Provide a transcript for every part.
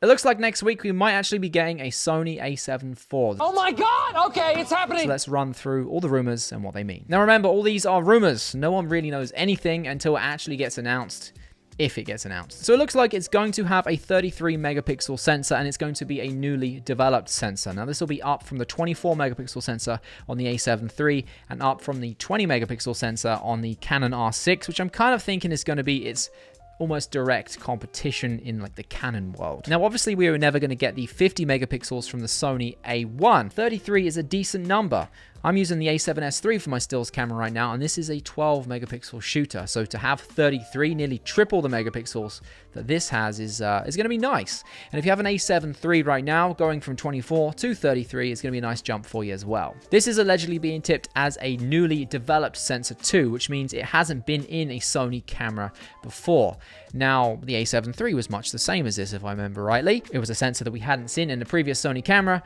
It looks like next week we might actually be getting a Sony A7 IV. Oh my god! Okay, it's happening! So let's run through all the rumors and what they mean. Now remember, all these are rumors. No one really knows anything until it actually gets announced. If it gets announced. So it looks like it's going to have a 33 megapixel sensor, and it's going to be a newly developed sensor. Now this will be up from the 24 megapixel sensor on the A7 III and up from the 20 megapixel sensor on the Canon R6, which I'm kind of thinking is going to be its almost direct competition in like the Canon world. Now obviously we were never going to get the 50 megapixels from the Sony A1. 33 is a decent number. I'm using the A7S III for my stills camera right now, and this is a 12 megapixel shooter. So to have 33, nearly triple the megapixels that this has, is going to be nice. And if you have an A7 III right now, going from 24 to 33 is going to be a nice jump for you as well. This is allegedly being tipped as a newly developed sensor too, which means it hasn't been in a Sony camera before. Now, the A7 III was much the same as this, if I remember rightly. It was a sensor that we hadn't seen in the previous Sony camera,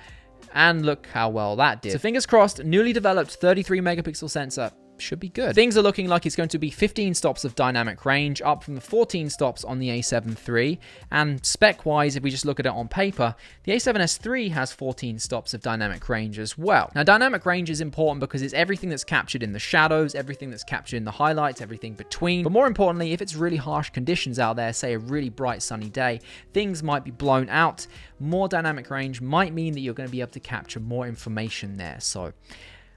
and look how well that did. So fingers crossed, newly developed 33 megapixel sensor should be good. Things are looking like it's going to be 15 stops of dynamic range, up from the 14 stops on the A7 III. And spec-wise, if we just look at it on paper, the A7S III has 14 stops of dynamic range as well. Now, dynamic range is important because it's everything that's captured in the shadows, everything that's captured in the highlights, everything between. But more importantly, if it's really harsh conditions out there, say a really bright sunny day, things might be blown out. More dynamic range might mean that you're going to be able to capture more information there. So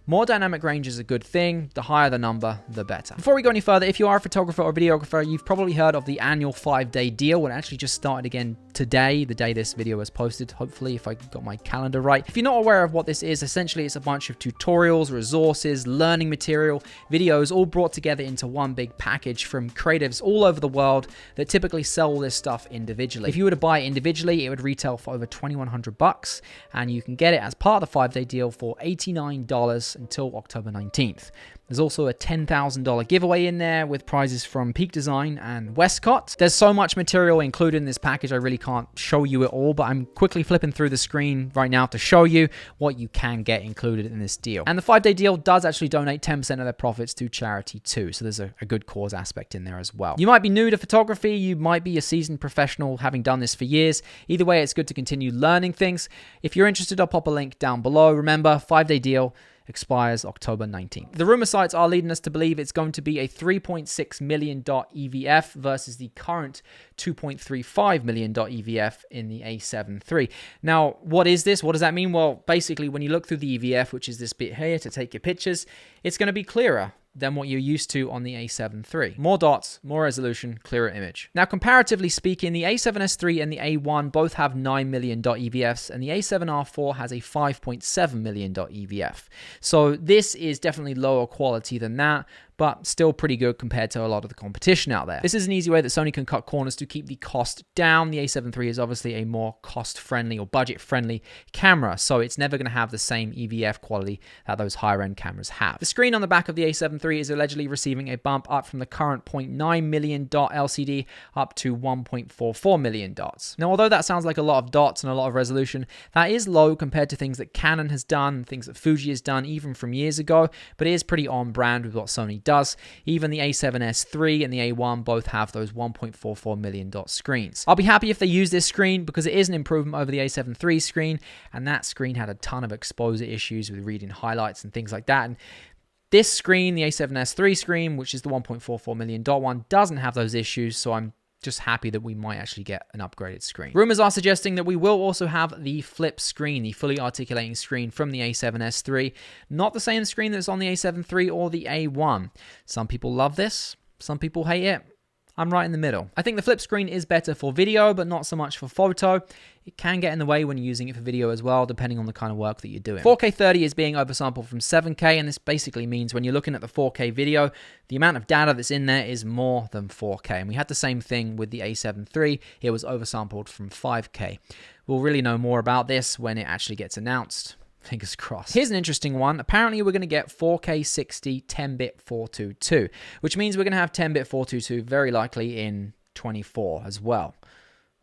more dynamic range is a good thing. The higher the number, the better. Before we go any further, if you are a photographer or videographer, you've probably heard of the annual 5-day deal. It actually just started again today, the day this video was posted, hopefully, if I got my calendar right. If you're not aware of what this is, essentially it's a bunch of tutorials, resources, learning material, videos, all brought together into one big package from creatives all over the world that typically sell all this stuff individually. If you were to buy it individually, it would retail for over $2,100, and you can get it as part of the 5-day deal for $89 until October 19th. There's also a $10,000 giveaway in there with prizes from Peak Design and Westcott. There's so much material included in this package, I really can't show you it all, but I'm quickly flipping through the screen right now to show you what you can get included in this deal. And the 5-day deal does actually donate 10% of their profits to charity too, so there's a good cause aspect in there as well. You might be new to photography, you might be a seasoned professional having done this for years. Either way, it's good to continue learning things. If you're interested, I'll pop a link down below. Remember, 5-day deal expires October 19th. The rumor sites are leading us to believe it's going to be a $3.6 million EVF versus the current $2.35 million EVF in the A7 III. Now, what is this? What does that mean? Well, basically, when you look through the EVF, which is this bit here to take your pictures, it's going to be clearer than what you're used to on the A7 III. More dots, more resolution, clearer image. Now, comparatively speaking, the A7S III and the A1 both have $9 million EVFs, and the A7R IV has a $5.7 million EVF. So this is definitely lower quality than that, but still pretty good compared to a lot of the competition out there. This is an easy way that Sony can cut corners to keep the cost down. The A7 III is obviously a more cost-friendly or budget-friendly camera, so it's never going to have the same EVF quality that those higher-end cameras have. The screen on the back of the A7 III is allegedly receiving a bump up from the current 0.9 million dot LCD up to 1.44 million dots. Now, although that sounds like a lot of dots and a lot of resolution, that is low compared to things that Canon has done, things that Fuji has done, even from years ago, but it is pretty on brand with what Sony does. Even the A7S III and the A1 both have those 1.44 million dot screens. I'll be happy if they use this screen because it is an improvement over the A7 III screen, and that screen had a ton of exposure issues with reading highlights and things like that. And this screen, the A7S III screen, which is the 1.44 million dot one, doesn't have those issues, so I'm just happy that we might actually get an upgraded screen. Rumors are suggesting that we will also have the flip screen, the fully articulating screen from the A7S III. Not the same screen that's on the A7 III or the A1. Some people love this, some people hate it. I'm right in the middle. I think the flip screen is better for video, but not so much for photo. It can get in the way when you're using it for video as well, depending on the kind of work that you're doing. 4K 30 is being oversampled from 7K, and this basically means when you're looking at the 4K video, the amount of data that's in there is more than 4K. And we had the same thing with the A7 III. It was oversampled from 5K. We'll really know more about this when it actually gets announced. Fingers crossed. Here's an interesting one. Apparently, we're going to get 4K 60 10-bit 422, which means we're going to have 10-bit 422 very likely in 24 as well.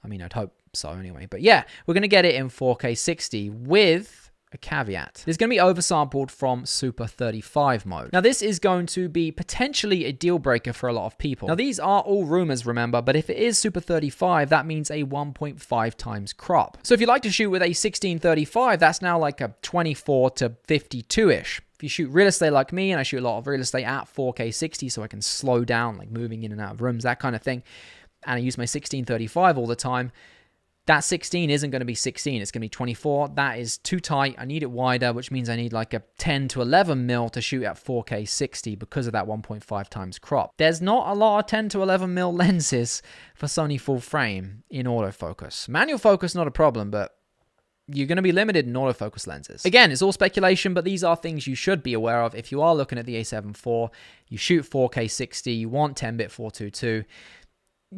I mean, I'd hope so anyway. But yeah, we're going to get it in 4K 60 with a caveat. It's going to be oversampled from Super 35 mode. Now, this is going to be potentially a deal breaker for a lot of people. Now, these are all rumors, remember, but if it is Super 35, that means a 1.5 times crop. So if you like to shoot with a 1635, that's now like a 24 to 52-ish. If you shoot real estate like me, and I shoot a lot of real estate at 4K 60, so I can slow down, like moving in and out of rooms, that kind of thing, and I use my 1635 all the time, that 16 isn't going to be 16, it's going to be 24. That is too tight. I need it wider, which means I need like a 10 to 11 mil to shoot at 4K 60 because of that 1.5 times crop. There's not a lot of 10 to 11 mil lenses for Sony full frame in autofocus. Manual focus, not a problem, but you're going to be limited in autofocus lenses. Again, it's all speculation, but these are things you should be aware of if you are looking at the A7 IV, you shoot 4K 60, you want 10-bit 422,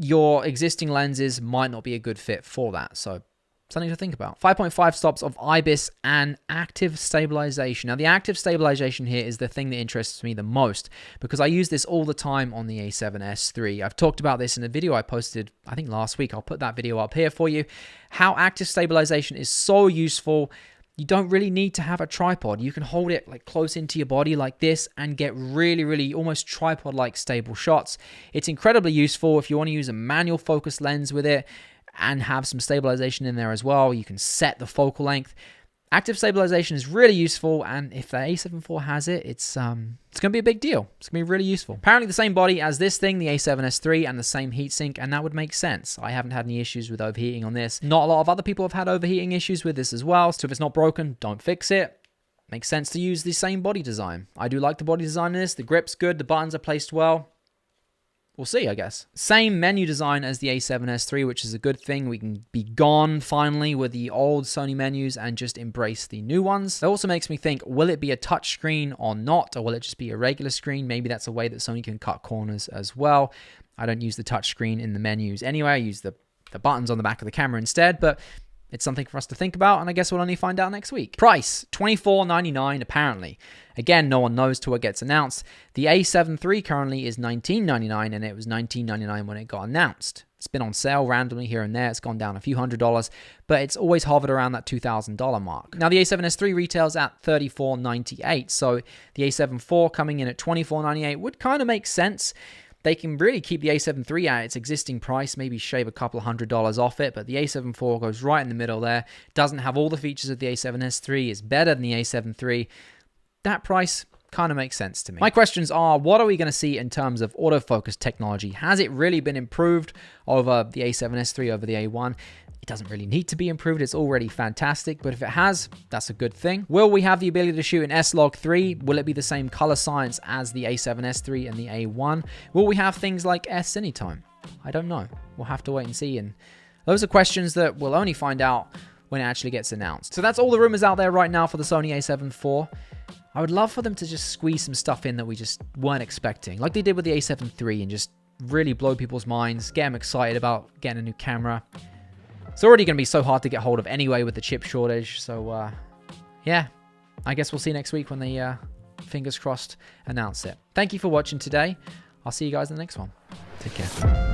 your existing lenses might not be a good fit for that. So something to think about. 5.5 stops of IBIS and active stabilization. Now, the active stabilization here is the thing that interests me the most because I use this all the time on the A7S III. I've talked about this in a video I posted, I think last week. I'll put that video up here for you. How active stabilization is so useful. You don't really need to have a tripod. You can hold it like close into your body like this and get really, really almost tripod-like stable shots. It's incredibly useful if you want to use a manual focus lens with it and have some stabilization in there as well. You can set the focal length. Active stabilization is really useful, and if the A7 IV has it, it's going to be a big deal. It's going to be really useful. Apparently the same body as this thing, the A7S III, and the same heatsink, and that would make sense. I haven't had any issues with overheating on this. Not a lot of other people have had overheating issues with this as well, so if it's not broken, don't fix it. Makes sense to use the same body design. I do like the body design in this. The grip's good, the buttons are placed well. We'll see, I guess. Same menu design as the A7S III, which is a good thing. We can be gone finally with the old Sony menus and just embrace the new ones. That also makes me think, will it be a touch screen or not? Or will it just be a regular screen? Maybe that's a way that Sony can cut corners as well. I don't use the touch screen in the menus anyway. I use the buttons on the back of the camera instead, but it's something for us to think about, and I guess we'll only find out next week. Price, $24.99 apparently. Again, no one knows till it gets announced. The A7 III currently is $19.99, and it was $19.99 when it got announced. It's been on sale randomly here and there. It's gone down a few $100s, but it's always hovered around that $2,000 mark. Now, the A7S III retails at $34.98, so the A7 IV coming in at $24.98 would kind of make sense. They can really keep the A7 III at its existing price, maybe shave a couple of $100s off it, but the A7 IV goes right in the middle there. Doesn't have all the features of the A7S III, is better than the A7 III. That price kind of makes sense to me. My questions are, what are we going to see in terms of autofocus technology? Has it really been improved over the A7S III, over the A1? It doesn't really need to be improved. It's already fantastic, but if it has, that's a good thing. Will we have the ability to shoot in S-Log3? Will it be the same color science as the A7S III and the A1? Will we have things like S-Anytime? I don't know. We'll have to wait and see, and those are questions that we'll only find out when it actually gets announced. So that's all the rumors out there right now for the Sony A7 IV. I would love for them to just squeeze some stuff in that we just weren't expecting, like they did with the A7 III, and just really blow people's minds, get them excited about getting a new camera. It's already going to be so hard to get hold of anyway with the chip shortage, so yeah, I guess we'll see next week when they, fingers crossed, announce it. Thank you for watching today. I'll see you guys in the next one. Take care.